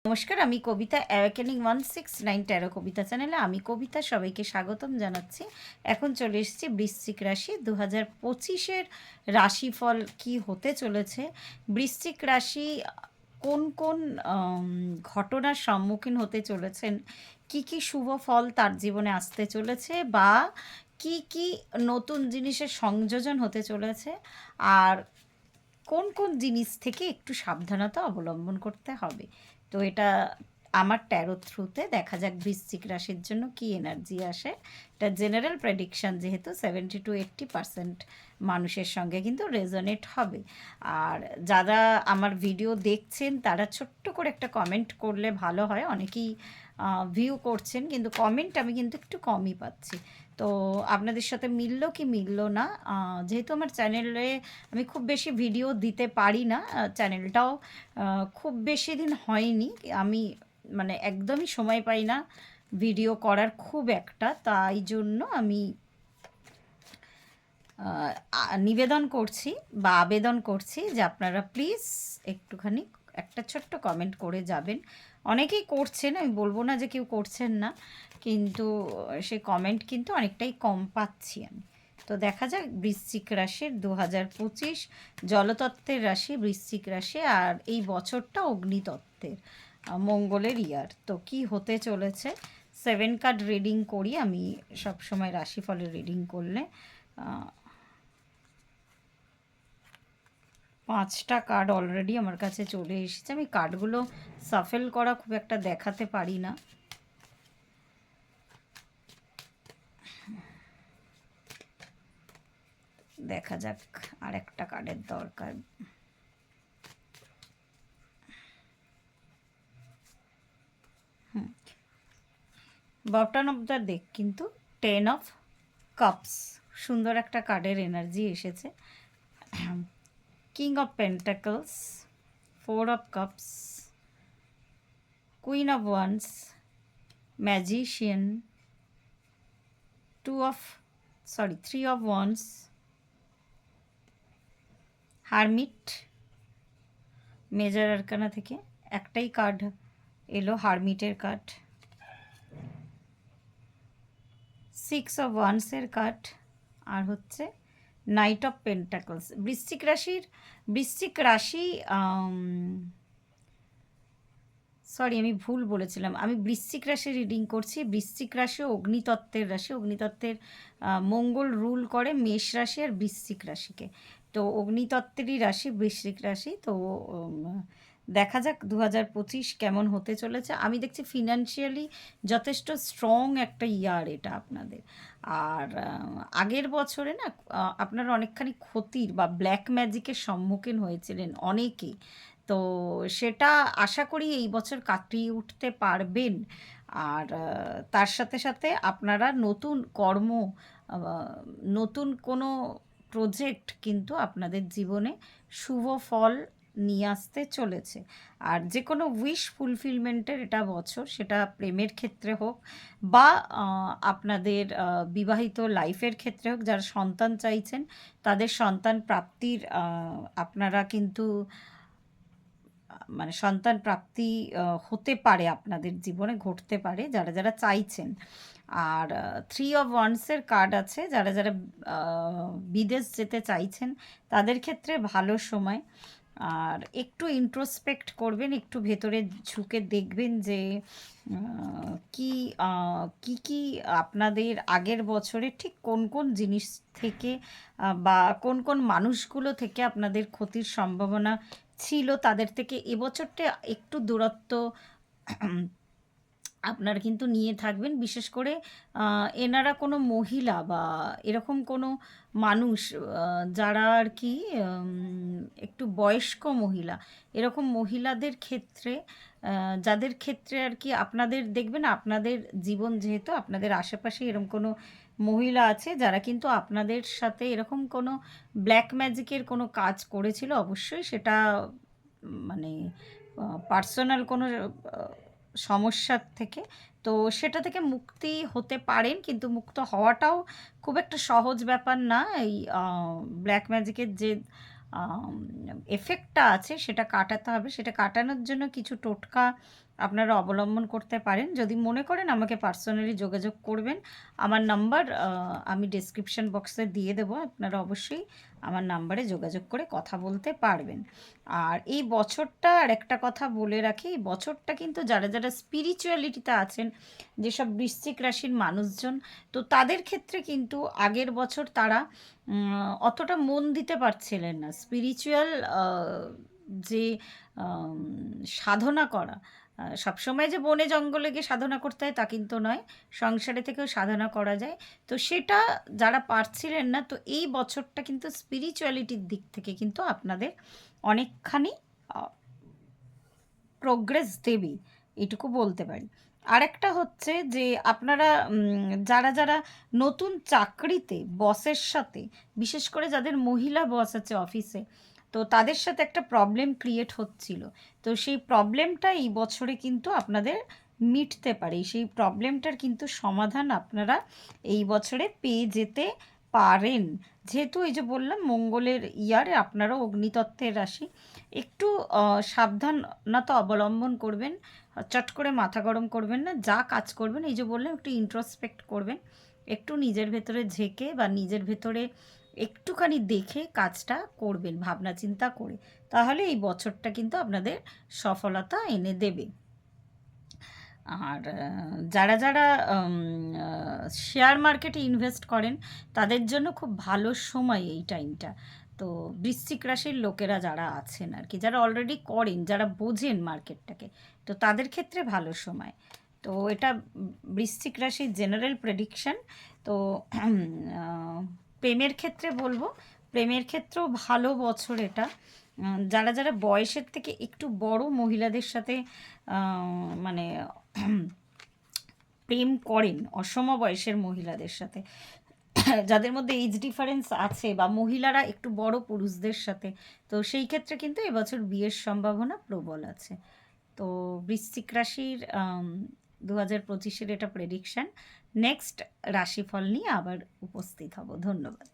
নমস্কার, আমি কবিতা awakening 169 taro কবিতা চ্যানেলে আমি কবিতা সবাইকে স্বাগতম জানাচ্ছি। এখন চলে এসেছি বৃশ্চিক রাশি 2025-এর রাশিফল কি হতে চলেছে। বৃশ্চিক রাশি কোন কোন ঘটনার সম্মুখীন হতে চলেছেন, কি কি শুভ ফল তার জীবনে আসতে চলেছে, বা কি কি নতুন জিনিসের সংযোজন হতে চলেছে, আর কোন কোন জিনিস থেকে একটু সাবধানতা অবলম্বন করতে হবে। তো এটা আমার ট্যারো থ্রুতে দেখা যাক বৃশ্চিক রাশির জন্য কি এনার্জি আসে। এটা জেনারেল প্রেডিকশান, যেহেতু 70-80% মানুষের সঙ্গে কিন্তু রেজোনেট হবে। আর যারা আমার ভিডিও দেখছেন তারা ছোট্ট করে একটা কমেন্ট করলে ভালো হয়। অনেকেই ভিউ করছেন, কিন্তু কমেন্ট আমি কিন্তু একটু কমই পাচ্ছি। তো আপনাদের সাথে মিললো কি মিললো না, যেহেতু আমার চ্যানেলে আমি খুব বেশি ভিডিও দিতে পারি না, চ্যানেলটাও খুব বেশি দিন হয়নি, আমি মানে একদমই সময় পাই না ভিডিও করার খুব একটা, তাই জন্য আমি নিবেদন করছি বা আবেদন করছি যে আপনারা প্লিজ একটুখানি একটা ছোট্ট কমেন্ট করে যাবেন। অনেকেই করছেন, আমি বলবো না যে কেউ করছেন না, কিন্তু সেই কমেন্ট কিন্তু অনেকটাই কম পাচ্ছি আমি। তো দেখা যাক বৃশ্চিক রাশির 2025 জলতত্ত্বের রাশি বৃশ্চিক রাশি, আর এই বছরটা অগ্নিতত্ত্বের মঙ্গলের ইয়ার, তো কি হতে চলেছে। 7 কার্ড রিডিং করি আমি সবসময় রাশিফলের রিডিং করলে। 5টা কার্ড অলরেডি আমার কাছে চলে এসেছে। আমি কার্ডগুলো সাফেল করা খুব একটা দেখাতে পারি না। দেখা যাক, আর একটা কার্ডের দরকার। বটম অফ দ্য ডেক কিন্তু 10 অফ কাপস, সুন্দর একটা কার্ডের এনার্জি এসেছে। King of pentacles, 4 of cups, queen of wands, magician, 3 of wands, hermit. Major arcana থেকে একটাই কার্ড এলো, হারমিটের কার্ড। 6 অফ ওয়ান্সের কার্ড, আর হচ্ছে নাইট অফ পেন্টাকলস। বৃশ্চিক রাশি সরি, আমি ভুল বলেছিলাম, আমি বৃশ্চিক রাশি রিডিং করছি। বৃশ্চিক রাশি অগ্নিতত্ত্বের রাশি, অগ্নিতত্ত্বের মঙ্গল রুল করে মেষ রাশি আর বৃশ্চিক রাশিকে, তো অগ্নিতত্ত্বেরই রাশি বৃশ্চিক রাশি। তো দেখা যাক 2025 কেমন হতে চলেছে। আমি দেখছি ফিনান্সিয়ালি যথেষ্ট স্ট্রং একটা ইয়ার এটা আপনাদের। আর আগের বছরে না আপনারা অনেকখানি ক্ষতির বা ব্ল্যাক ম্যাজিকের সম্মুখীন হয়েছিলেন অনেকেই, তো সেটা আশা করি এই বছর কাটিয়ে উঠতে পারবেন। আর তার সাথে সাথে আপনারা নতুন কর্ম, নতুন কোনো প্রজেক্ট কিন্তু আপনাদের জীবনে শুভ ফল নিয়ে আসতে চলেছে। আর যে কোনো উইশ ফুলফিলমেন্টের এটা বছর, সেটা প্রেমের ক্ষেত্রে হোক বা আপনাদের বিবাহিত লাইফের ক্ষেত্রে হোক, যারা সন্তান চাইছেন তাদের সন্তান প্রাপ্তির আপনারা কিন্তু মানে সন্তান প্রাপ্তি হতে পারে, আপনাদের জীবনে ঘটতে পারে যারা যারা চাইছেন। আর 3 অফ ওয়ান্সের কার্ড আছে, যারা যারা বিদেশ যেতে চাইছেন তাদের ক্ষেত্রে ভালো সময়। আর একটু ইন্ট্রোস্পেক্ট করবেন, একটু ভেতরে ঝুঁকে দেখবেন যে কি কি আপনাদের আগের বছরে ঠিক কোন কোন জিনিস থেকে বা কোন কোন মানুষগুলো থেকে আপনাদের ক্ষতির সম্ভাবনা ছিল, তাদের থেকে এবছরটা একটু দূরত্ব আপনারা কিন্তু নিয়ে থাকবেন। বিশেষ করে এনারা কোনো মহিলা বা এরকম কোনো মানুষ যারা আর কি একটু বয়স্ক মহিলা, এরকম মহিলাদের ক্ষেত্রে যাদের ক্ষেত্রে আর কি আপনাদের দেখবেন, আপনাদের জীবন যেহেতু আপনাদের আশেপাশে এরকম কোনো মহিলা আছে যারা কিন্তু আপনাদের সাথে এরকম কোনো ব্ল্যাক ম্যাজিকের কোনো কাজ করেছিল, অবশ্যই সেটা মানে পার্সোনাল কোনো সমস্যার থেকে, তো সেটা থেকে মুক্তি হতে পারেন, কিন্তু মুক্ত হওয়াটাও খুব একটা সহজ ব্যাপার না। এই ব্ল্যাক ম্যাজিকের যে এফেক্টটা আছে সেটা কাটাতে হবে, সেটা কাটানোর জন্য কিছু টোটকা আপনারা অবলম্বন করতে পারেন। যদি মনে করেন আমাকে পার্সোনালি যোগাযোগ করবেন, আমার নাম্বার আমি ডেসক্রিপশন বক্সে দিয়ে দেবো, আপনারা অবশ্যই আমার নাম্বারে যোগাযোগ করে কথা বলতে পারবেন। আর এই বছরটা আর একটা কথা বলে রাখি, এই বছরটা কিন্তু যারা যারা স্পিরিচুয়ালিটিতে আছেন, যেসব বৃশ্চিক রাশির মানুষজন, তো তাদের ক্ষেত্রে কিন্তু আগের বছর তারা অতটা মন দিতে পারছিলেন না। স্পিরিচুয়াল যে সাধনা করা, সবসময় যে বনে জঙ্গলে গিয়ে সাধনা করতে হয় তা কিন্তু নয়, সংসারে থেকেও সাধনা করা যায়। তো সেটা যারা পারছিলেন না, তো এই বছরটা কিন্তু স্পিরিচুয়ালিটির দিক থেকে কিন্তু আপনাদের অনেকখানি প্রোগ্রেস দেবে, এটুকু বলতে পারি। আরেকটা হচ্ছে যে আপনারা যারা যারা নতুন চাকরিতে বসের সাথে, বিশেষ করে যাদের মহিলা বস আছে অফিসে, তো তাদের সাথে একটা প্রবলেম ক্রিয়েট হচ্ছিল, তো সেই প্রবলেমটা এই বছরে কিন্তু আপনাদের মিটতে পারে। সেই প্রবলেমটার কিন্তু সমাধান আপনারা এই বছরে পেয়ে যেতে পারেন। যেহেতু এই যে বললাম মঙ্গলের ইয়ারে, আপনারাও অগ্নিতত্ত্বের রাশি, একটু সাবধানতা অবলম্বন করবেন। চট করে মাথা গরম করবেন না, যা কাজ করবেন এই যে বললাম একটু ইন্ট্রোস্পেক্ট করবেন, একটু নিজের ভেতরে ঝেঁকে বা নিজের ভেতরে একটুখানি দেখে কাজটা করবেন, ভাবনা চিন্তা করে, তাহলে এই বছরটা কিন্তু আপনাদের সফলতা এনে দেবে। আর যারা যারা শেয়ার মার্কেটে ইনভেস্ট করেন তাদের জন্য খুব ভালো সময় এই টাইমটা। তো বৃশ্চিক রাশির লোকেরা যারা আছেন আর কি, যারা অলরেডি করেন, যারা বোঝেন মার্কেটটাকে, তো তাদের ক্ষেত্রে ভালো সময়। তো এটা বৃশ্চিক রাশির জেনারেল প্রেডিকশন। তো প্রেমের ক্ষেত্রে বলবো, প্রেমের ক্ষেত্রেও ভালো বছর এটা। যারা যারা বয়সের থেকে একটু বড় মহিলাদের সাথে মানে প্রেম করেন, অসম বয়সের মহিলাদের সাথে, যাদের মধ্যে এজ ডিফারেন্স আছে, বা মহিলারা একটু বড় পুরুষদের সাথে, তো সেই ক্ষেত্রে কিন্তু এবছর বিয়ের সম্ভাবনা প্রবল আছে। তো বৃশ্চিক রাশির 2025-এর এটা প্রেডিকশান। নেক্সট রাশিফল নিয়ে আবার উপস্থিত হব। ধন্যবাদ।